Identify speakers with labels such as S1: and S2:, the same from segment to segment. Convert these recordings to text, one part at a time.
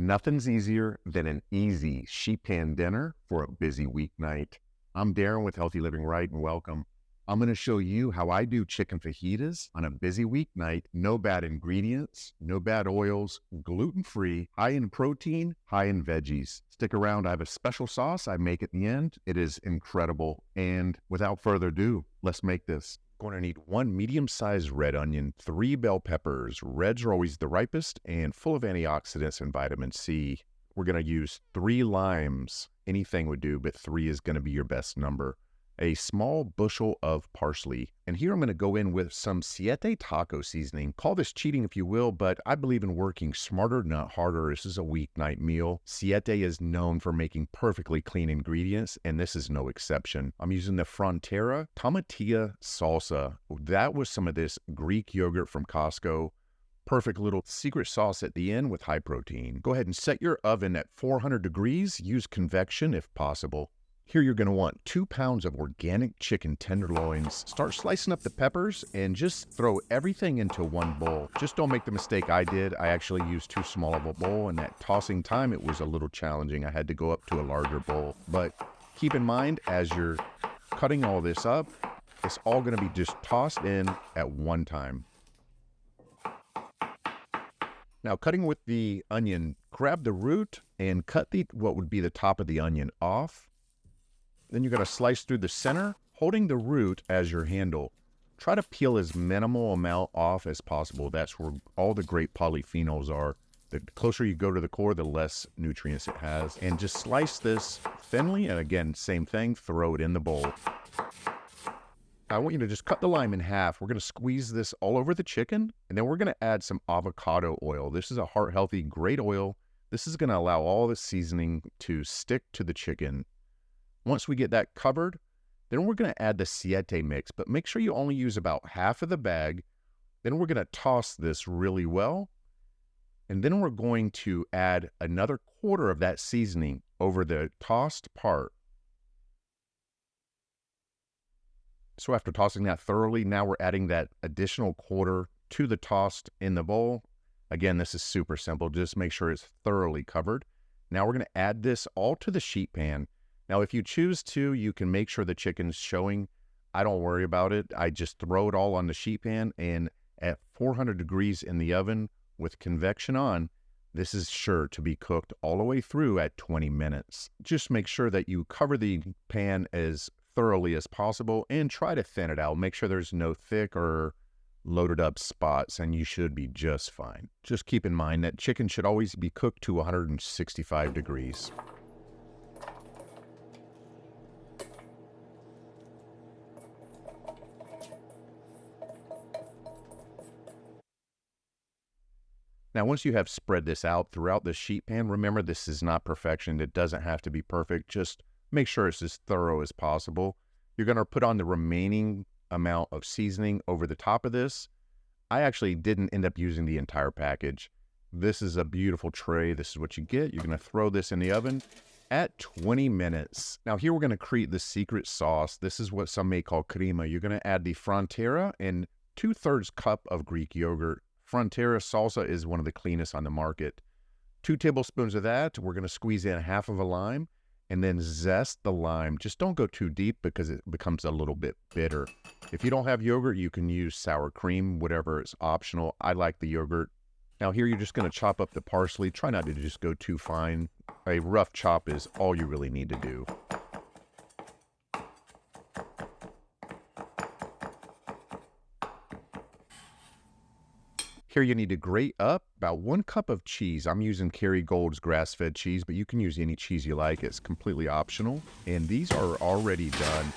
S1: Nothing's easier than an easy sheet pan dinner for a busy weeknight. I'm Darren with Healthy Living Right, and welcome. I'm going to show you how I do chicken fajitas on a busy weeknight. No bad ingredients, no bad oils, gluten-free, high in protein, high in veggies. Stick around. I have a special sauce I make at the end. It is incredible. And without further ado, let's make this. Going to need 1 medium-sized red onion, 3 bell peppers. Reds are always the ripest and full of antioxidants and vitamin C. We're going to use 3 limes. Anything would do, but 3 is going to be your best number. A small bushel of parsley. And here I'm going to go in with some Siete taco seasoning. Call this cheating if you will, but I believe in working smarter, not harder. This is a weeknight meal. Siete is known for making perfectly clean ingredients, and this is no exception. I'm using the Frontera Salsa. That was some of this Greek yogurt from Costco. Perfect little secret sauce at the end with high protein. Go ahead and set your oven at 400 degrees. Use convection if possible. Here you're going to want 2 pounds of organic chicken tenderloins. Start slicing up the peppers and just throw everything into one bowl. Just don't make the mistake I did. I actually used too small of a bowl, and that tossing time, it was a little challenging. I had to go up to a larger bowl. But keep in mind, as you're cutting all this up, it's all going to be just tossed in at one time. Now, cutting with the onion, grab the root and cut what would be the top of the onion off. Then you're going to slice through the center, holding the root as your handle. Try to peel as minimal amount off as possible. That's where all the great polyphenols are. The closer you go to the core, the less nutrients it has. And just slice this thinly, and again, same thing, throw it in the bowl. I want you to just cut the lime in half. We're going to squeeze this all over the chicken, and then we're going to add some avocado oil. This is a heart-healthy, great oil. This is going to allow all the seasoning to stick to the chicken. Once we get that covered, then we're going to add the Siete mix, but make sure you only use about half of the bag. Then we're going to toss this really well, and then we're going to add another quarter of that seasoning over the tossed part. So after tossing that thoroughly, now we're adding that additional quarter to the tossed in the bowl. Again, this is super simple. Just make sure it's thoroughly covered. Now we're going to add this all to the sheet pan. Now, if you choose to, you can make sure the chicken's showing. I don't worry about it. I just throw it all on the sheet pan, and at 400 degrees in the oven with convection on, this is sure to be cooked all the way through at 20 minutes. Just make sure that you cover the pan as thoroughly as possible and try to thin it out. Make sure there's no thick or loaded up spots, and you should be just fine. Just keep in mind that chicken should always be cooked to 165 degrees. Now, once you have spread this out throughout the sheet pan, remember this is not perfection. It doesn't have to be perfect. Just make sure it's as thorough as possible. You're going to put on the remaining amount of seasoning over the top of this. I actually didn't end up using the entire package. This is a beautiful tray. This is what you get. You're going to throw this in the oven at 20 minutes. Now, here we're going to create the secret sauce. This is what some may call crema. You're going to add the Frontera and 2/3 cup of Greek yogurt. Frontera salsa is one of the cleanest on the market. 2 tablespoons of that. We're going to squeeze in half of a lime and then zest the lime. Just don't go too deep because it becomes a little bit bitter. If you don't have yogurt, you can use sour cream, whatever is optional. I like the yogurt. Now here you're just going to chop up the parsley. Try not to just go too fine. A rough chop is all you really need to do. Here you need to grate up about 1 cup of cheese. I'm using Kerrygold's grass-fed cheese, but you can use any cheese you like. It's completely optional. And these are already done.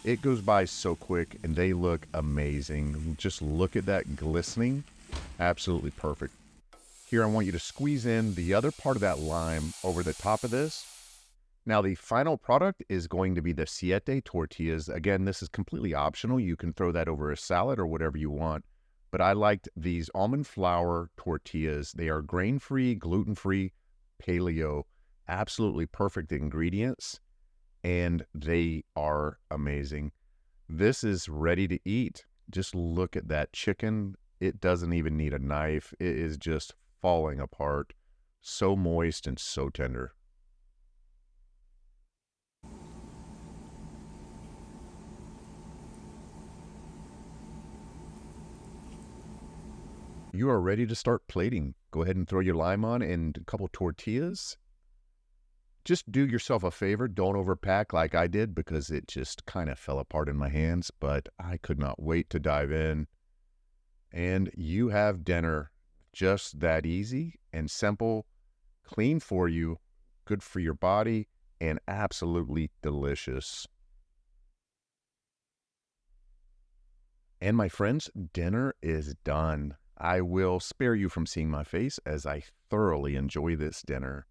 S1: It goes by so quick, and they look amazing. Just look at that glistening. Absolutely perfect. Here I want you to squeeze in the other part of that lime over the top of this. Now the final product is going to be the Siete tortillas. Again, this is completely optional. You can throw that over a salad or whatever you want. But I liked these almond flour tortillas. They are grain-free, gluten-free, paleo, absolutely perfect ingredients, and they are amazing. This is ready to eat. Just look at that chicken. It doesn't even need a knife. It is just falling apart. So moist and so tender. You are ready to start plating. Go ahead and throw your lime on and a couple tortillas. Just do yourself a favor. Don't overpack like I did because it just kind of fell apart in my hands, but I could not wait to dive in. And you have dinner just that easy and simple, clean for you, good for your body, and absolutely delicious. And my friends, dinner is done. I will spare you from seeing my face as I thoroughly enjoy this dinner.